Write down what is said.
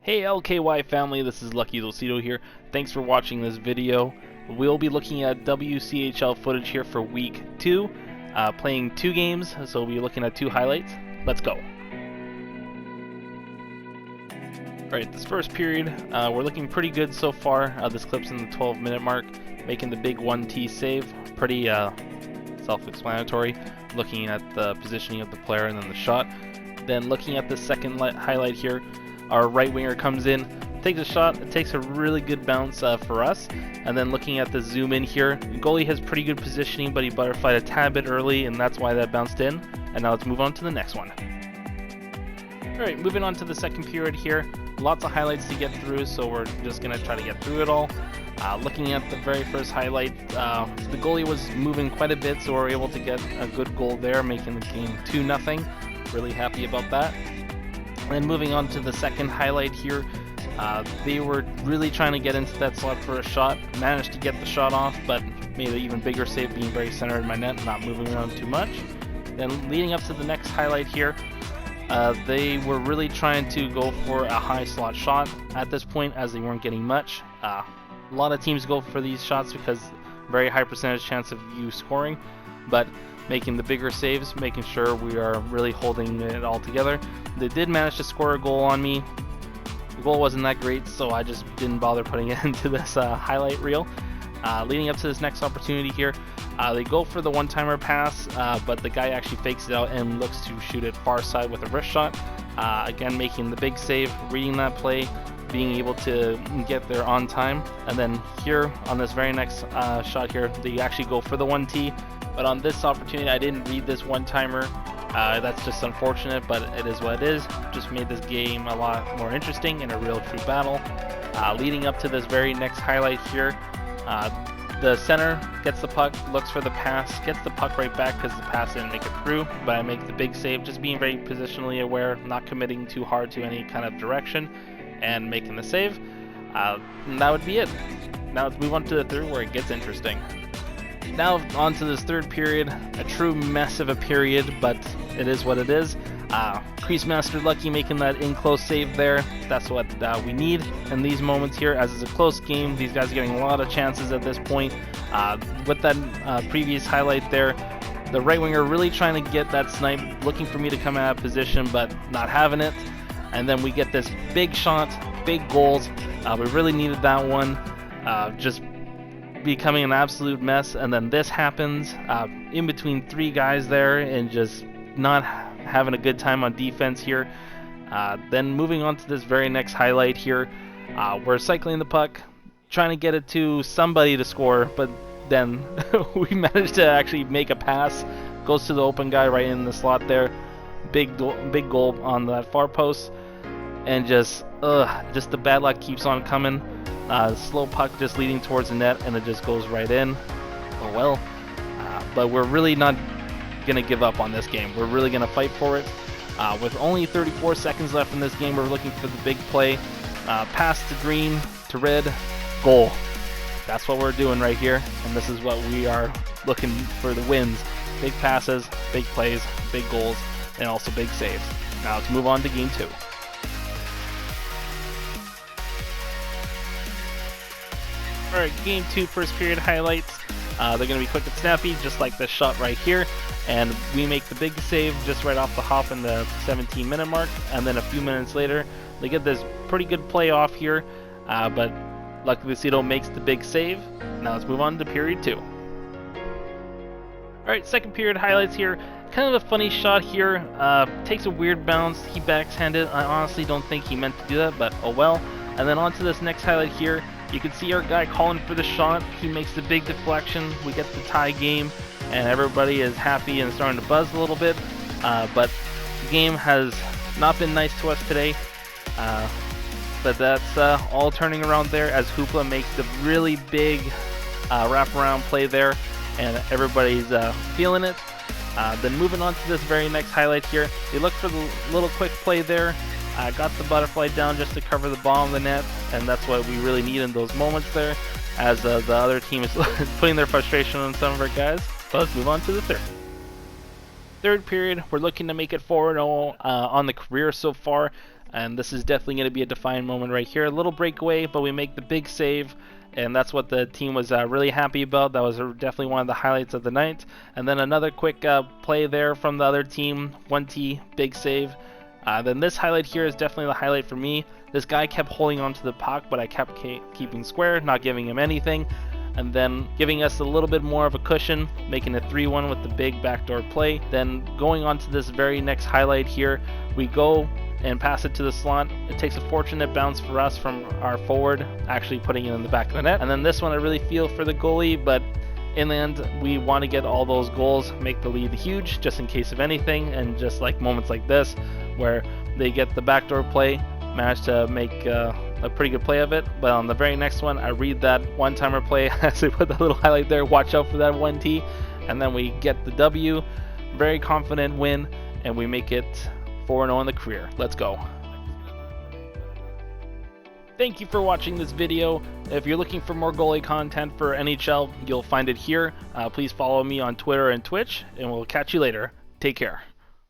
Hey LKY family, this is LKYLUISITO here. Thanks for watching this video. We'll be looking at WCHL footage here for week 2, playing 2 games, so we'll be looking at 2 highlights. Let's go. Alright, this first period, we're looking pretty good so far. This clip's in the 12-minute mark, making the big 1T save. Pretty self-explanatory, looking at the positioning of the player and then the shot. Then looking at the second highlight here, our right winger comes in, takes a shot, it takes a really good bounce for us, and then looking at the zoom in here, the goalie has pretty good positioning, but he butterflied a tad bit early, and that's why that bounced in. And now let's move on to the next one. Alright, moving on to the second period here, lots of highlights to get through, so we're just going to try to get through it all. Looking at the very first highlight, the goalie was moving quite a bit, so we were able to get a good goal there, making the game 2-0. Really happy about that. And moving on to the second highlight here, they were really trying to get into that slot for a shot, managed to get the shot off, but made an even bigger save, being very centered in my net, not moving around too much. Then leading up to the next highlight here, they were really trying to go for a high slot shot at this point, as they weren't getting much. A lot of teams go for these shots because very high percentage chance of you scoring, but making the bigger saves, making sure we are really holding it all together. They did manage to score a goal on me. The goal wasn't that great, so I just didn't bother putting it into this highlight reel. Leading up to this next opportunity here, they go for the one-timer pass, but the guy actually fakes it out and looks to shoot it far side with a wrist shot. Again, making the big save, reading that play, being able to get there on time. And then here on this very next shot here, they actually go for the 1T. But on this opportunity, I didn't read this one-timer. That's just unfortunate, but it is what it is. Just made this game a lot more interesting in a real true battle. Leading up to this very next highlight here, the center gets the puck, looks for the pass, gets the puck right back because the pass didn't make it through, but I make the big save, just being very positionally aware, not committing too hard to any kind of direction, and making the save. And that would be it. Now let's move on to the third, where it gets interesting. Now on to this third period, a true mess of a period, but it is what it is. Crease Master Lucky making that in-close save there. That's what we need in these moments here, as it's a close game. These guys are getting a lot of chances at this point. With that previous highlight there, the right winger really trying to get that snipe, looking for me to come out of position, but not having it. And then we get this big shot, big goals. We really needed that one. Just becoming an absolute mess, and then this happens in between 3 guys there, and just not having a good time on defense here. Then moving on to this very next highlight here, we're cycling the puck, trying to get it to somebody to score, but then we managed to actually make a pass, goes to the open guy right in the slot there. Big goal on that far post, and just the bad luck keeps on coming. Slow puck just leading towards the net, and it just goes right in. Oh well. But we're really not going to give up on this game. We're really going to fight for it. With only 34 seconds left in this game, we're looking for the big play. Pass to green, to red, goal. That's what we're doing right here, and this is what we are looking for, the wins. Big passes, big plays, big goals, and also big saves. Now let's move on to game 2. Alright, game 2 first period highlights. They're going to be quick and snappy, just like this shot right here. And we make the big save just right off the hop in the 17-minute mark. And then a few minutes later, they get this pretty good play off here. But LKYLUISITO makes the big save. Now let's move on to period 2. Alright, second period highlights here. Kind of a funny shot here. Takes a weird bounce. He backhanded. I honestly don't think he meant to do that, but oh well. And then on to this next highlight here. You can see our guy calling for the shot. He makes the big deflection. We get the tie game, and everybody is happy and starting to buzz a little bit. But the game has not been nice to us today. But that's all turning around there, as Hoopla makes the really big wraparound play there, and everybody's feeling it. Then moving on to this very next highlight here, they look for the little quick play there. Got the butterfly down just to cover the bottom of the net, and that's what we really need in those moments there, as the other team is putting their frustration on some of our guys. But let's move on to the third. Third period, we're looking to make it 4-0 on the career so far. and this is definitely going to be a defining moment right here. A little breakaway, but we make the big save, and that's what the team was really happy about. That was definitely one of the highlights of the night. And then another quick play there from the other team, 1T, big save. Then this highlight here is definitely the highlight for me. This guy kept holding onto the puck, but I kept keeping square, not giving him anything, and then giving us a little bit more of a cushion, making it 3-1 with the big backdoor play. Then going on to this very next highlight here, we go and pass it to the slot. It takes a fortunate bounce for us from our forward, actually putting it in the back of the net. And then this one I really feel for the goalie, but in the end, we want to get all those goals, make the lead huge, just in case of anything, and just like moments like this, where they get the backdoor play, manage to make a pretty good play of it. But on the very next one, I read that one-timer play, as I put that little highlight there, watch out for that 1T, and then we get the W, very confident win, and we make it 4-0 in the career. Let's go. Thank you for watching this video. If you're looking for more goalie content for NHL, you'll find it here. Please follow me on Twitter and Twitch, and we'll catch you later. Take care.